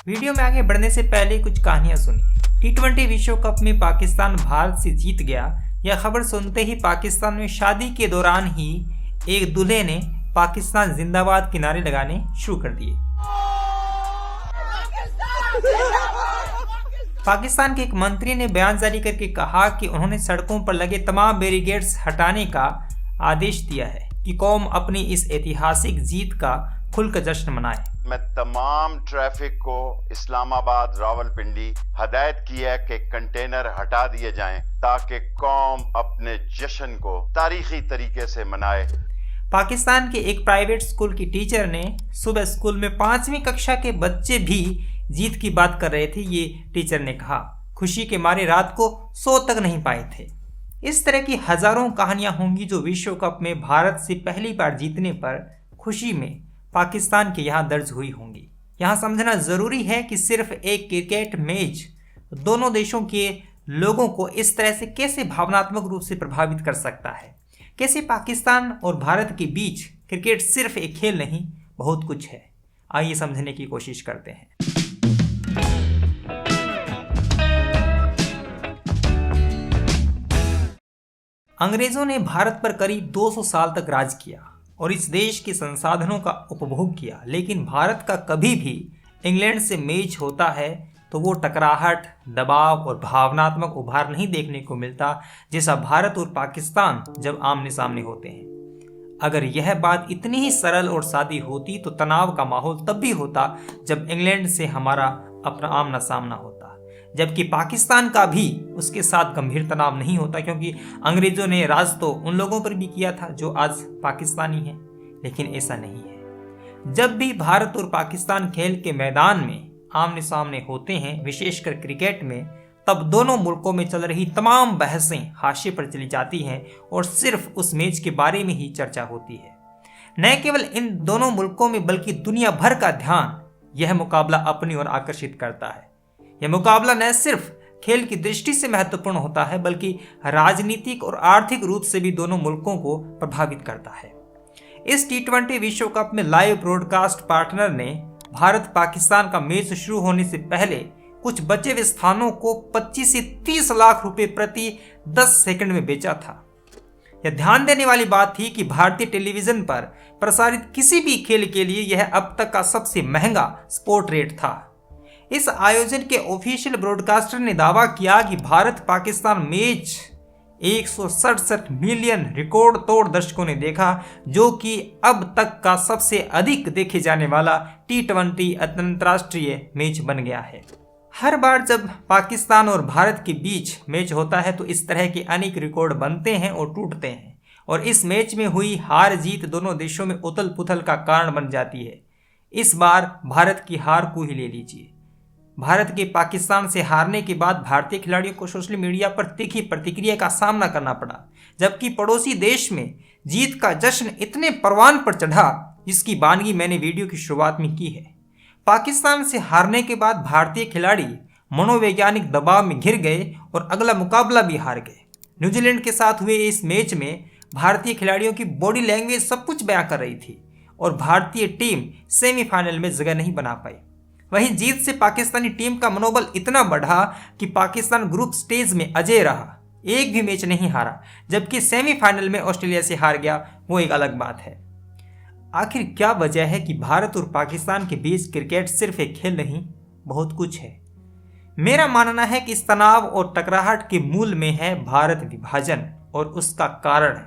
Video में आगे बढ़ने से पहले कुछ कहानियां सुनिए। टी20 विश्व कप में पाकिस्तान भारत से जीत गया। यह खबर सुनते ही पाकिस्तान में शादी के दौरान ही एक दूल्हे ने पाकिस्तान जिंदाबाद के नारे लगाने शुरू कर दिए। पाकिस्तान के एक मंत्री ने बयान जारी करके कहा कि उन्होंने सड़कों पर लगे तमाम बैरिकेड्स हटाने का आदेश दिया है कि कौम अपनी इस ऐतिहासिक जीत का खुलकर जश्न मनाए। मैं तमाम ट्रैफिक को इस्लामाबाद रावलपिंडी हदायत की है कि कंटेनर हटा दिए जाएं ताकि कौम अपने जश्न को तारीखी तरीके से मनाए। पाकिस्तान के एक प्राइवेट स्कूल की टीचर ने सुबह स्कूल में 5वीं कक्षा के बच्चे भी जीत की बात कर रहे थे। ये टीचर ने कहा, खुशी के मारे रात को सो तक नहीं पाए थे। इस तरह की हजारों कहानियां होंगी जो विश्व कप में भारत से पहली बार जीतने पर खुशी में पाकिस्तान के यहाँ दर्ज हुई होंगी। यहाँ समझना जरूरी है कि सिर्फ एक क्रिकेट मैच दोनों देशों के लोगों को इस तरह से कैसे भावनात्मक रूप से प्रभावित कर सकता है। कैसे पाकिस्तान और भारत के बीच क्रिकेट सिर्फ एक खेल नहीं, बहुत कुछ है। आइए समझने की कोशिश करते हैं। अंग्रेजों ने भारत पर करीब 200 साल तक राज किया और इस देश के संसाधनों का उपभोग किया, लेकिन भारत का कभी भी इंग्लैंड से मैच होता है तो वो टकराहट, दबाव और भावनात्मक उभार नहीं देखने को मिलता जैसा भारत और पाकिस्तान जब आमने सामने होते हैं। अगर यह बात इतनी ही सरल और सादी होती तो तनाव का माहौल तब भी होता जब इंग्लैंड से हमारा अपना आमना सामना होता, जबकि पाकिस्तान का भी उसके साथ गंभीर तनाव नहीं होता, क्योंकि अंग्रेजों ने राज तो उन लोगों पर भी किया था जो आज पाकिस्तानी हैं। लेकिन ऐसा नहीं है। जब भी भारत और पाकिस्तान खेल के मैदान में आमने सामने होते हैं, विशेषकर क्रिकेट में, तब दोनों मुल्कों में चल रही तमाम बहसें हाशिए पर चली जाती हैं और सिर्फ उस मैच के बारे में ही चर्चा होती है। न केवल इन दोनों मुल्कों में बल्कि दुनिया भर का ध्यान यह मुकाबला अपनी ओर आकर्षित करता है। यह मुकाबला न सिर्फ खेल की दृष्टि से महत्वपूर्ण होता है बल्कि राजनीतिक और आर्थिक रूप से भी दोनों मुल्कों को प्रभावित करता है। इस टी20 विश्व कप में लाइव ब्रॉडकास्ट पार्टनर ने भारत पाकिस्तान का मैच शुरू होने से पहले कुछ बचे हुए स्थानों को 25 से 30 लाख रुपए प्रति 10 सेकंड में बेचा था। यह ध्यान देने वाली बात थी कि भारतीय टेलीविजन पर प्रसारित किसी भी खेल के लिए यह अब तक का सबसे महंगा स्पोर्ट रेट था। इस आयोजन के ऑफिशियल ब्रॉडकास्टर ने दावा किया कि Bharat Pakistan match 167 million record तोड़ दर्शकों ने देखा, जो कि अब तक का सबसे अधिक देखे जाने वाला टी20 अंतर्राष्ट्रीय मैच बन गया है। हर बार जब पाकिस्तान और भारत के बीच मैच होता है तो इस तरह के अनेक रिकॉर्ड बनते हैं और टूटते हैं, और इस मैच में हुई हार जीत दोनों देशों में उथल पुथल का कारण बन जाती है। इस बार भारत की हार को ही ले लीजिए। भारत के पाकिस्तान से हारने के बाद भारतीय खिलाड़ियों को सोशल मीडिया पर तीखी प्रतिक्रिया का सामना करना पड़ा, जबकि पड़ोसी देश में जीत का जश्न इतने परवान पर चढ़ा जिसकी बानगी मैंने वीडियो की शुरुआत में की है। पाकिस्तान से हारने के बाद भारतीय खिलाड़ी मनोवैज्ञानिक दबाव में घिर गए और अगला मुकाबला भी हार गए। न्यूजीलैंड के साथ हुए इस मैच में भारतीय खिलाड़ियों की बॉडी लैंग्वेज सब कुछ बयां कर रही थी और भारतीय टीम सेमीफाइनल में जगह नहीं बना पाई। वहीं जीत से पाकिस्तानी टीम का मनोबल इतना बढ़ा कि पाकिस्तान ग्रुप स्टेज में अजेय रहा, एक भी मैच नहीं हारा, जबकि सेमीफाइनल में ऑस्ट्रेलिया से हार गया, वो एक अलग बात है। आखिर क्या वजह है कि भारत और पाकिस्तान के बीच क्रिकेट सिर्फ एक खेल नहीं, बहुत कुछ है। मेरा मानना है कि इस तनाव और टकराहट के मूल में है भारत विभाजन और उसका कारण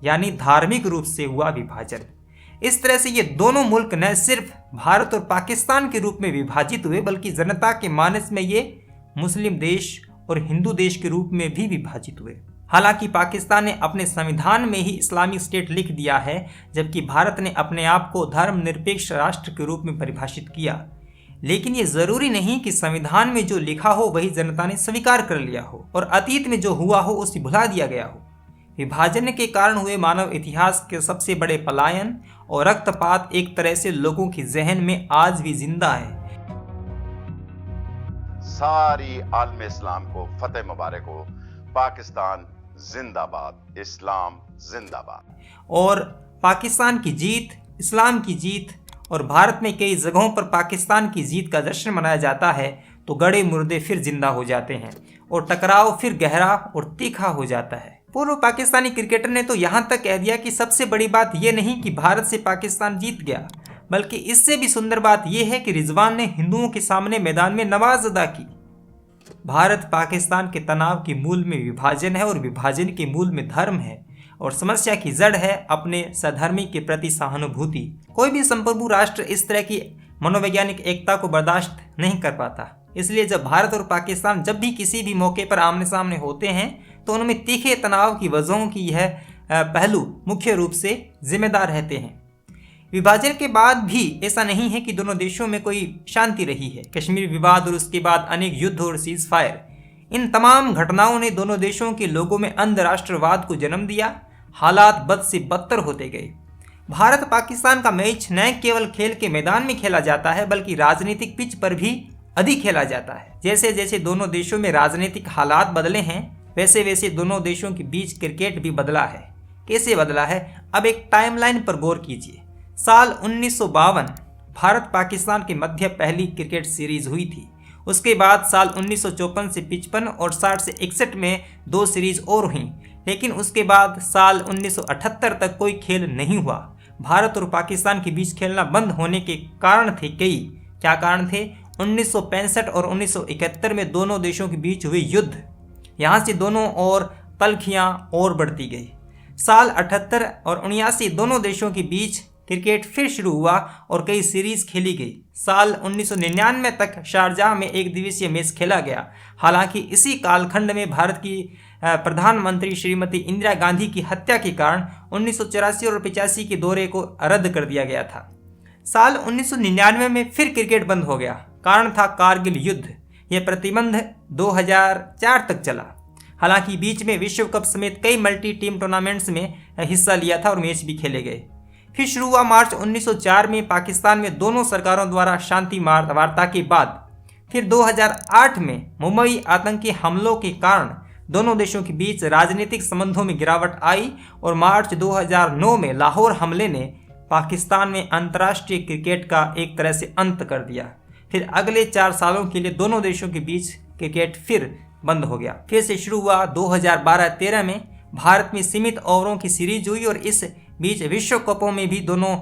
यानी धार्मिक रूप से हुआ विभाजन। इस तरह से ये दोनों मुल्क न सिर्फ भारत और पाकिस्तान के रूप में विभाजित हुए बल्कि जनता के मानस में ये मुस्लिम देश और हिंदू देश के रूप में भी विभाजित हुए। हालांकि पाकिस्तान ने अपने संविधान में ही इस्लामिक स्टेट लिख दिया है, जबकि भारत ने अपने आप को धर्मनिरपेक्ष राष्ट्र के रूप में परिभाषित किया। लेकिन ये जरूरी नहीं कि संविधान में जो लिखा हो वही जनता ने स्वीकार कर लिया हो और अतीत में जो हुआ हो उसे भुला दिया गया हो। विभाजन के कारण हुए मानव इतिहास के सबसे बड़े पलायन और रक्तपात एक तरह से लोगों के जहन में आज भी जिंदा है। सारी आलम इस्लाम को फतेह मुबारक हो। पाकिस्तान जिंदाबाद, इस्लाम जिंदाबाद। और पाकिस्तान की जीत, इस्लाम की जीत और भारत में कई जगहों पर पाकिस्तान की जीत का जश्न मनाया जाता है तो गड़े मुर्दे फिर जिंदा हो जाते हैं और टकराव फिर गहरा और तीखा हो जाता है। पूर्व पाकिस्तानी क्रिकेटर ने तो यहाँ तक कह दिया कि सबसे बड़ी बात यह नहीं कि भारत से पाकिस्तान जीत गया, बल्कि इससे भी सुंदर बात यह है कि रिजवान ने हिंदुओं के सामने मैदान में नमाज अदा की। भारत पाकिस्तान के तनाव के मूल में विभाजन है और विभाजन के मूल में धर्म है और समस्या की जड़ है अपने सधर्मी के प्रति सहानुभूति। कोई भी संप्रभु राष्ट्र इस तरह की मनोवैज्ञानिक एकता को बर्दाश्त नहीं कर पाता। इसलिए जब भारत और पाकिस्तान जब भी किसी भी मौके पर आमने सामने होते हैं तो उनमें तीखे तनाव की वजहों की यह पहलू मुख्य रूप से जिम्मेदार रहते हैं। विभाजन के बाद भी ऐसा नहीं है कि दोनों देशों में कोई शांति रही है। कश्मीर विवाद और उसके बाद अनेक युद्ध और सीज फायर, इन तमाम घटनाओं ने दोनों देशों के लोगों में अंध राष्ट्रवाद को जन्म दिया। हालात बद से बदतर होते गए। भारत पाकिस्तान का मैच न केवल खेल के मैदान में खेला जाता है बल्कि राजनीतिक पिच पर भी अधिक खेला जाता है। जैसे जैसे दोनों देशों में राजनीतिक हालात बदले हैं वैसे वैसे दोनों देशों के बीच क्रिकेट भी बदला है। कैसे बदला है, अब एक टाइमलाइन पर गौर कीजिए। साल 1952 भारत पाकिस्तान के मध्य पहली क्रिकेट सीरीज हुई थी। उसके बाद साल 1954 से 55 और 60 से 61 में 2 सीरीज और हुई, लेकिन उसके बाद साल 1978 तक कोई खेल नहीं हुआ। भारत और पाकिस्तान के बीच खेलना बंद होने के कारण थे कई। क्या कारण थे? 1965 और 1971 में दोनों देशों के बीच हुए युद्ध, यहाँ से दोनों ओर तलखियाँ और बढ़ती गई। साल 78 और 79 दोनों देशों के बीच क्रिकेट फिर शुरू हुआ और कई सीरीज खेली गई। साल 1999 तक शारजाह में एक दिवसीय मैच खेला गया। हालांकि इसी कालखंड में भारत की प्रधानमंत्री श्रीमती इंदिरा गांधी की हत्या के कारण 1984 और 85 के दौरे को रद्द कर दिया गया था। साल 1999 में फिर क्रिकेट बंद हो गया। कारण था कारगिल युद्ध। यह प्रतिबंध 2004 तक चला। हालांकि बीच में विश्व कप समेत कई मल्टी टीम टूर्नामेंट्स में हिस्सा लिया था और मैच भी खेले गए। फिर शुरू हुआ मार्च 1904 में पाकिस्तान में दोनों सरकारों द्वारा शांति वार्ता के बाद। फिर 2008 में मुंबई आतंकी हमलों के कारण दोनों देशों के बीच राजनीतिक संबंधों में गिरावट आई और मार्च 2009 में लाहौर हमले ने पाकिस्तान में अंतर्राष्ट्रीय क्रिकेट का एक तरह से अंत कर दिया। फिर अगले 4 सालों के लिए दोनों देशों के बीच क्रिकेट फिर बंद हो गया। फिर से शुरू हुआ 2012-13 में। भारत में सीमित ओवरों की सीरीज हुई और इस बीच विश्व कपों में भी दोनों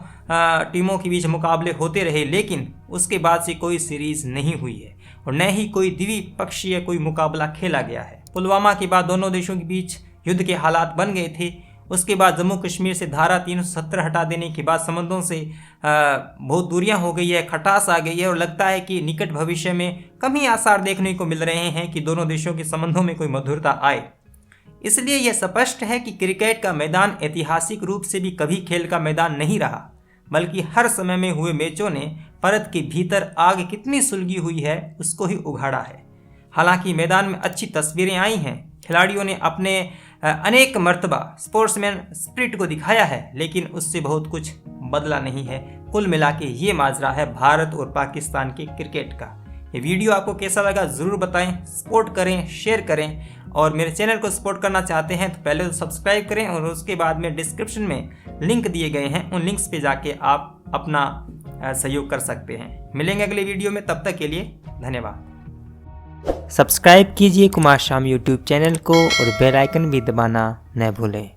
टीमों के बीच मुकाबले होते रहे, लेकिन उसके बाद से कोई सीरीज नहीं हुई है और न ही कोई द्विपक्षीय कोई मुकाबला खेला गया है। पुलवामा के बाद दोनों देशों के बीच युद्ध के हालात बन गए थे। उसके बाद जम्मू कश्मीर से धारा 370 हटा देने के बाद संबंधों से बहुत दूरियां हो गई है, खटास आ गई है और लगता है कि निकट भविष्य में कम ही आसार देखने को मिल रहे हैं कि दोनों देशों के संबंधों में कोई मधुरता आए। इसलिए यह स्पष्ट है कि क्रिकेट का मैदान ऐतिहासिक रूप से भी कभी खेल का मैदान नहीं रहा, बल्कि हर समय में हुए मैचों ने परत के भीतर आग कितनी सुलगी हुई है उसको ही उघाड़ा है। हालांकि मैदान में अच्छी तस्वीरें आई हैं, खिलाड़ियों ने अपने अनेक मर्तबा स्पोर्ट्समैन स्पिरिट को दिखाया है, लेकिन उससे बहुत कुछ बदला नहीं है। कुल मिला के ये माजरा है भारत और पाकिस्तान के क्रिकेट का। ये वीडियो आपको कैसा लगा ज़रूर बताएं, सपोर्ट करें, शेयर करें और मेरे चैनल को सपोर्ट करना चाहते हैं तो पहले तो सब्सक्राइब करें और उसके बाद में डिस्क्रिप्शन में लिंक दिए गए हैं, उन लिंक्स पे जाके आप अपना सहयोग कर सकते हैं। मिलेंगे अगले वीडियो में, तब तक के लिए धन्यवाद। सब्सक्राइब कीजिए कुमार शाम यूट्यूब चैनल को और बेल आइकन भी दबाना न भूलें।